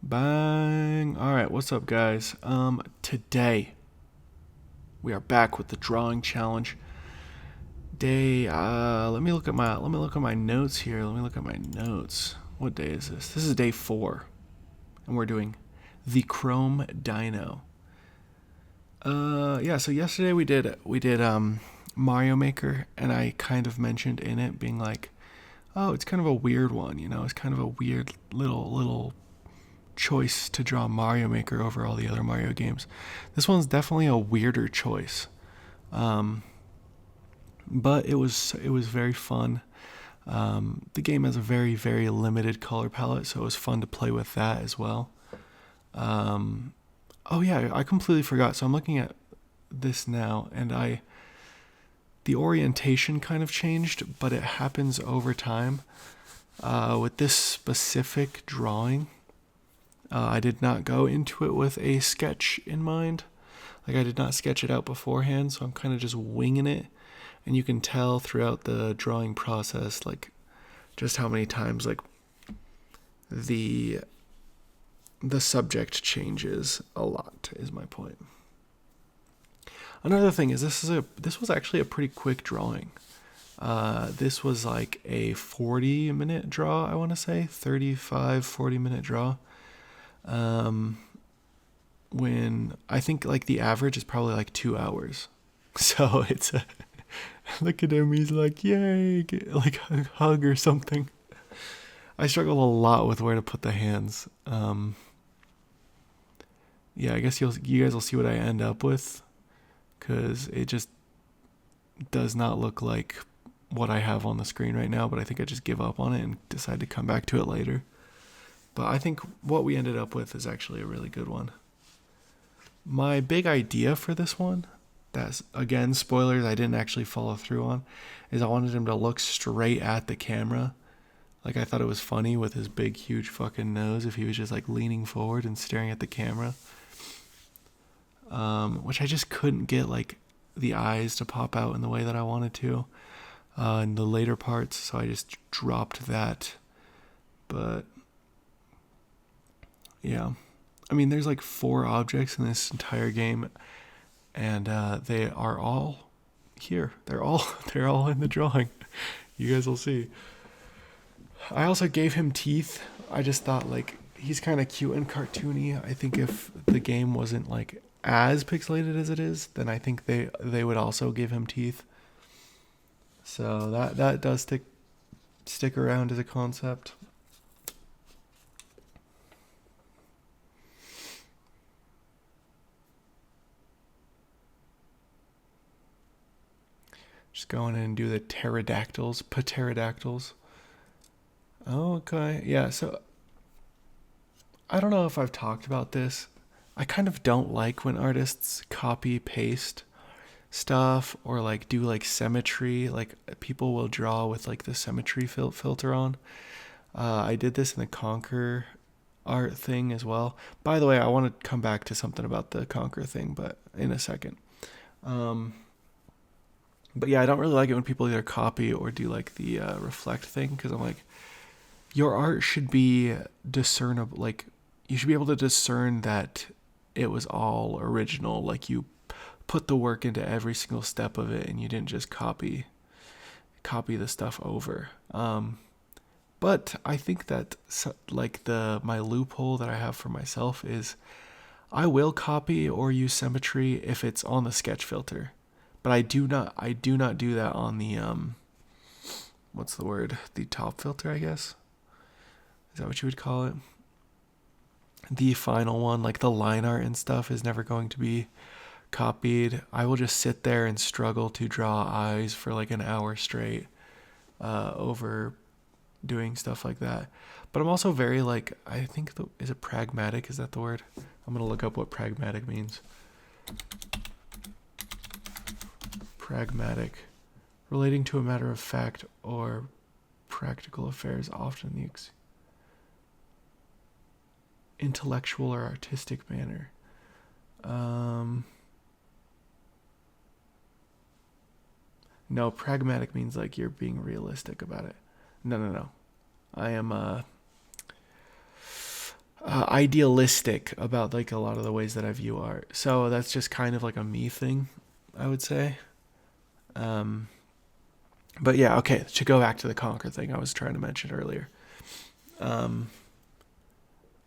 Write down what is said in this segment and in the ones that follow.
Bang. All right, what's up guys? Today we are back with the drawing challenge. Let me look at my notes here. Let me look at my notes. What day is this? This is day 4 and we're doing the Chrome Dino. Yeah, so yesterday we did Mario Maker, and I kind of mentioned in it being like, "Oh, it's kind of a weird one, you know. It's kind of a weird little choice to draw Mario Maker over all the other Mario games. This one's definitely a weirder choice, um, but it was very fun. The game has a very limited color palette, so it was fun to play with that as well. Um, oh yeah, I completely forgot. So I'm looking at this now, and I the orientation kind of changed, but it happens over time. With this specific drawing, I did not go into it with a sketch in mind. Like, I did not sketch it out beforehand, so I'm kind of just winging it. And you can tell throughout the drawing process, like, just how many times, like, the the subject changes a lot, is my point. Another thing is this was actually a pretty quick drawing. This was like a 40-minute draw, I want to say, 35-40 minute draw. Um, when I think like the average is probably like 2 hours. So it's a look at him. He's like, yay, get, like a hug or something. I struggle a lot with where to put the hands. Yeah, I guess you guys will see what I end up with, because it just does not look like what I have on the screen right now. But I think I just give up on it and decide to come back to it later. But I think what we ended up with is actually a really good one. My big idea for this one, that's again spoilers I didn't actually follow through on, is I wanted him to look straight at the camera. Like, I thought it was funny with his big huge fucking nose if he was just like leaning forward and staring at the camera. Which I just couldn't get like the eyes to pop out in the way that I wanted to in the later parts, so I just dropped that. But yeah, I mean, there's like 4 objects in this entire game, and they are all here. They're all they're all in the drawing. You guys will see. I also gave him teeth. I just thought like he's kind of cute and cartoony. I think if the game wasn't like as pixelated as it is, then I think they would also give him teeth. So that does stick around as a concept. Just go in and do the pterodactyls. Oh, okay. Yeah, so I don't know if I've talked about this. I kind of don't like when artists copy paste stuff or like do like symmetry. Like, people will draw with like the symmetry filter on. I did this in the Conquer art thing as well. By the way, I want to come back to something about the Conquer thing, but in a second. Um, but yeah, I don't really like it when people either copy or do like the reflect thing, because I'm like, your art should be discernible. Like, you should be able to discern that it was all original. Like, you put the work into every single step of it, and you didn't just copy the stuff over. But I think that like the my loophole that I have for myself is I will copy or use symmetry if it's on the sketch filter, but I do not do that on the what's the word, the top filter, I guess. Is that what you would call it? The final one, like the line art and stuff, is never going to be copied. I will just sit there and struggle to draw eyes for like an hour straight over doing stuff like that. But I'm also very like, I think is it pragmatic? Is that the word? I'm gonna look up what pragmatic means. Pragmatic, relating to a matter of fact or practical affairs, often the intellectual or artistic manner. Um, no, pragmatic means like you're being realistic about it. No. I am idealistic about like a lot of the ways that I view art. So that's just kind of like a me thing, I would say. Um, but yeah, okay, to go back to the Conquer thing I was trying to mention earlier. Um,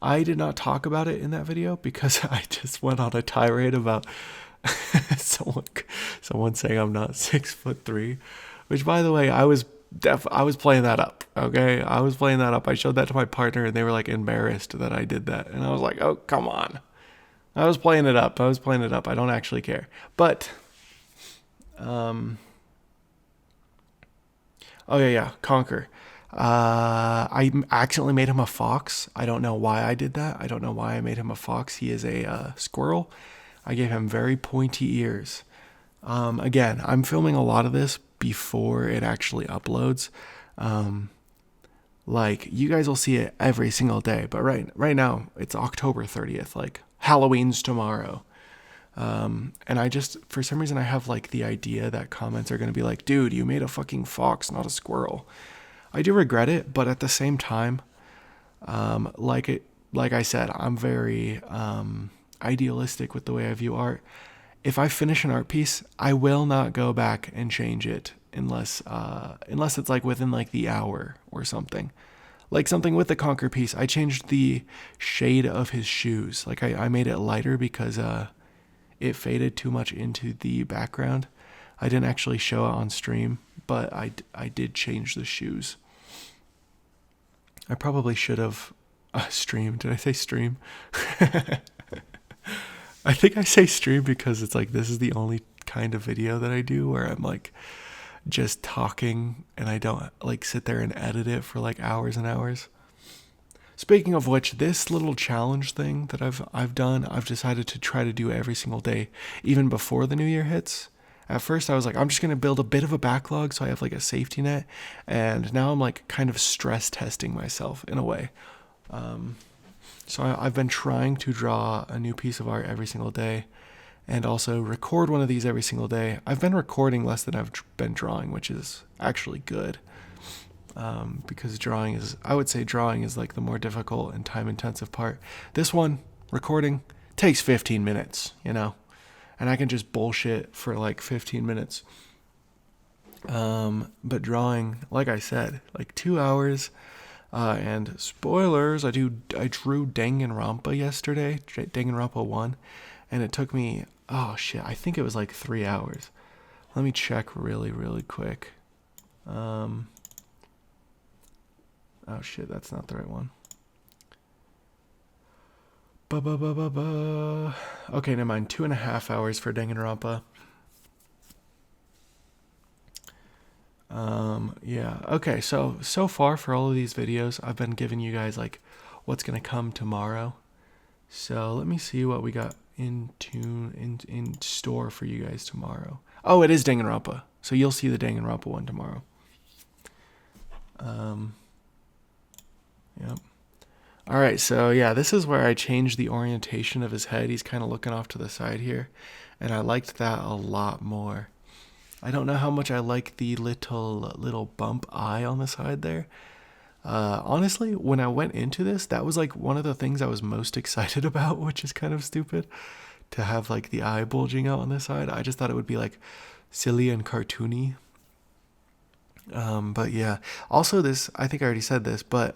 I did not talk about it in that video because I just went on a tirade about someone someone saying I'm not 6'3", which by the way, I was playing that up. Okay, I was playing that up. I showed that to my partner, and they were like embarrassed that I did that, and I was like, "Oh, come on." I was playing it up. I don't actually care. But, um, oh yeah, Conquer. I accidentally made him a fox. I don't know why I did that. I don't know why I made him a fox. He is a squirrel. I gave him very pointy ears. Again, I'm filming a lot of this before it actually uploads. Um, like you guys will see it every single day, but right now it's October 30th. Like Halloween's tomorrow. And I just, for some reason, I have like the idea that comments are going to be like, dude, you made a fucking fox, not a squirrel. I do regret it, but at the same time, like I said, I'm very idealistic with the way I view art. If I finish an art piece, I will not go back and change it unless it's like within like the hour or something. Like something with the Conquer piece, I changed the shade of his shoes. Like I made it lighter because it faded too much into the background. I didn't actually show it on stream, but I did change the shoes. I probably should have streamed. Did I say stream? I think I say stream because it's like this is the only kind of video that I do where I'm like just talking and I don't like sit there and edit it for like hours and hours. Speaking of which, this little challenge thing that I've done, I've decided to try to do every single day, even before the new year hits. At first, I was like, I'm just gonna build a bit of a backlog so I have like a safety net, and now I'm like kind of stress testing myself in a way. So I've been trying to draw a new piece of art every single day, and also record one of these every single day. I've been recording less than I've been drawing, which is actually good. Because I would say drawing is like the more difficult and time intensive part. This one, recording, takes 15 minutes, and I can just bullshit for like 15 minutes. But drawing, like I said, like 2 hours, and spoilers, I drew Danganronpa yesterday, Danganronpa 1, and it took me, oh shit, I think it was like 3 hours. Let me check really, really quick. Oh shit, that's not the right one. Okay, never mind. 2.5 hours for Danganronpa. Yeah. Okay, so far for all of these videos, I've been giving you guys like what's gonna come tomorrow. So let me see what we got in store for you guys tomorrow. Oh, it is Danganronpa. So you'll see the Danganronpa one tomorrow. Yep. All right, so yeah, this is where I changed the orientation of his head. He's kind of looking off to the side here, and I liked that a lot more. I don't know how much I like the little bump eye on the side there. Honestly, when I went into this, that was like one of the things I was most excited about, which is kind of stupid to have like the eye bulging out on this side. I just thought it would be like silly and cartoony. But yeah, also this, I think I already said this, but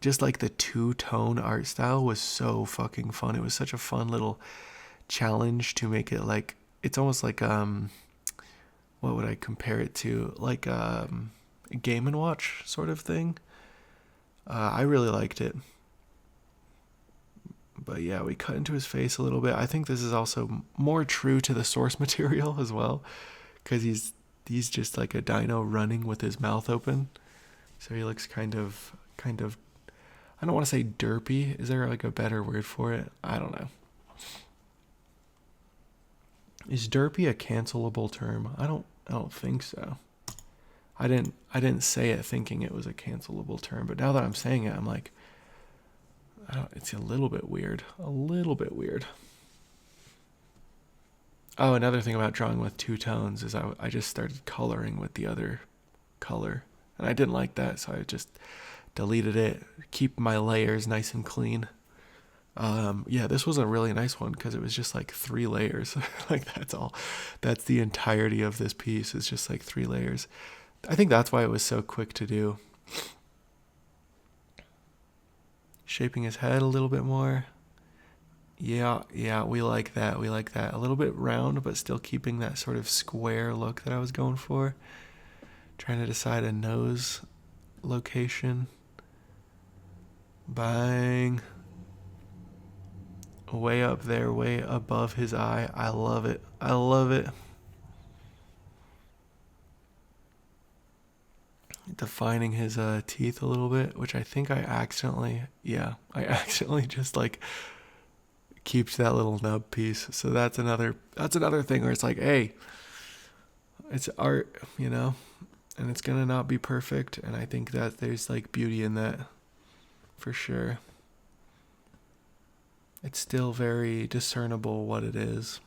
just like the two-tone art style was so fucking fun. It was such a fun little challenge to make it like, it's almost like, what would I compare it to? Like a Game & Watch sort of thing. I really liked it. But yeah, we cut into his face a little bit. I think this is also more true to the source material as well, because he's just like a dino running with his mouth open. So he looks kind of, I don't want to say derpy. Is there like a better word for it? I don't know. Is derpy a cancelable term? I don't think so. I didn't say it thinking it was a cancelable term, but now that I'm saying it, I'm like, it's a little bit weird. A little bit weird. Oh, another thing about drawing with two tones is I just started coloring with the other color, and I didn't like that, so I just deleted it. Keep my layers nice and clean. Yeah, this was a really nice one because it was just like 3 layers. Like that's all. That's the entirety of this piece. It's just like 3 layers. I think that's why it was so quick to do. Shaping his head a little bit more. Yeah, we like that. We like that. A little bit round, but still keeping that sort of square look that I was going for. Trying to decide a nose location. Bang. Way up there, way above his eye. I love it. I love it. Defining his teeth a little bit, which I think I accidentally just like keeps that little nub piece. So that's another thing where it's like, hey, it's art, and it's gonna not be perfect, and I think that there's like beauty in that for sure. It's still very discernible what it is,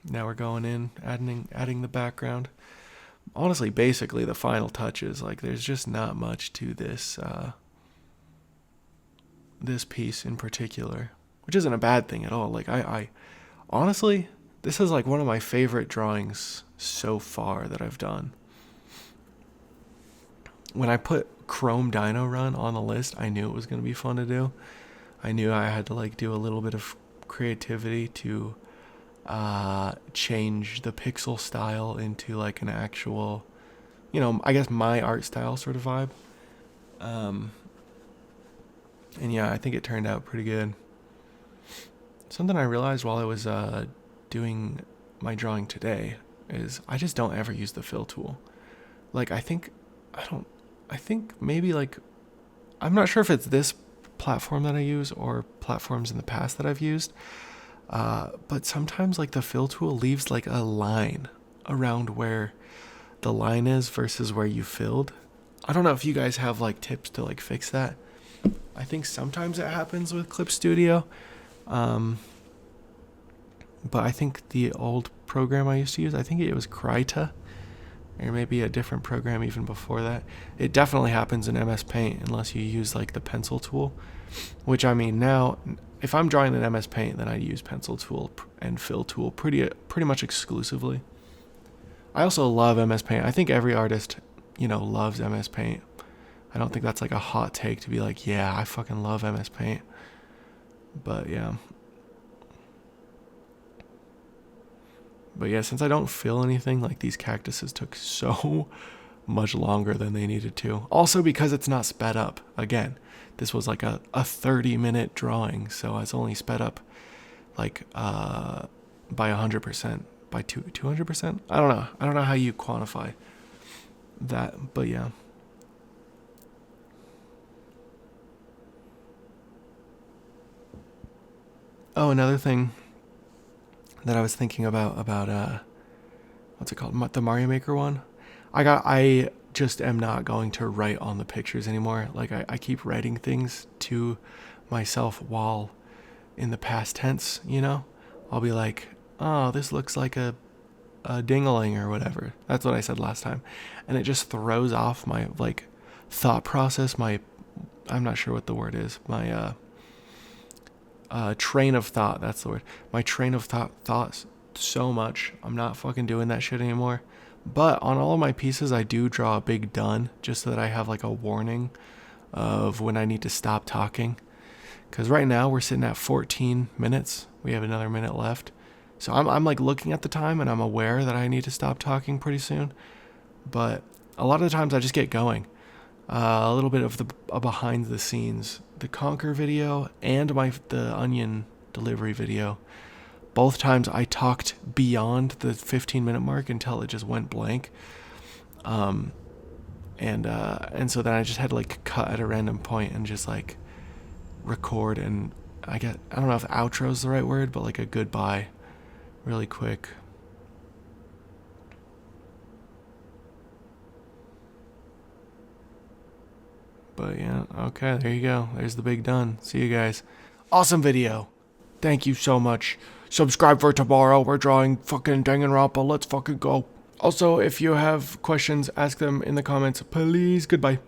Now we're going in, adding the background. Honestly, basically the final touches. Like there's just not much to this this piece in particular, which isn't a bad thing at all. Like I honestly, this is like one of my favorite drawings so far that I've done. When I put Chrome Dino Run on the list, I knew it was going to be fun to do. I knew I had to like do a little bit of creativity to change the pixel style into like an actual, I guess my art style sort of vibe. And yeah, I think it turned out pretty good. Something I realized while I was doing my drawing today is I just don't ever use the fill tool. Like I think maybe like, I'm not sure if it's this platform that I use or platforms in the past that I've used. But sometimes like the fill tool leaves like a line around where the line is versus where you filled. I don't know if you guys have like tips to like fix that. I think sometimes it happens with Clip Studio. But I think the old program I used to use, I think it was Kryta, or maybe a different program even before that. It definitely happens in MS Paint unless you use like the pencil tool, which I mean now, if I'm drawing in MS Paint, then I use pencil tool and fill tool pretty much exclusively. I also love MS Paint. I think every artist, loves MS Paint. I don't think that's like a hot take to be like, yeah, I fucking love MS Paint. But yeah. But yeah, since I don't fill anything, like these cactuses took so much longer than they needed to. Also because it's not sped up. Again, this was like a 30-minute drawing, so it's only sped up like by 100%, by 200%. I don't know how you quantify that, but yeah. Oh, another thing that I was thinking about what's it called? The Mario Maker one. I just am not going to write on the pictures anymore. Like I keep writing things to myself while in the past tense, I'll be like, oh, this looks like a ding-a-ling or whatever. That's what I said last time. And it just throws off my like thought process, I'm not sure what the word is. My train of thought, that's the word. My train of thoughts so much. I'm not fucking doing that shit anymore. But on all of my pieces, I do draw a big done just so that I have like a warning of when I need to stop talking. Because right now we're sitting at 14 minutes. We have another minute left. So I'm like looking at the time and I'm aware that I need to stop talking pretty soon. But a lot of the times I just get going. A little bit of the behind the scenes. The Conquer video and the Onion delivery video. Both times I talked beyond the 15-minute mark until it just went blank. And so then I just had to like cut at a random point and just like record, and I don't know if outro is the right word, but like a goodbye really quick. But yeah, okay, there you go. There's the big done. See you guys. Awesome video. Thank you so much. Subscribe for tomorrow. We're drawing fucking Danganronpa. Let's fucking go. Also, if you have questions, ask them in the comments. Please. Goodbye.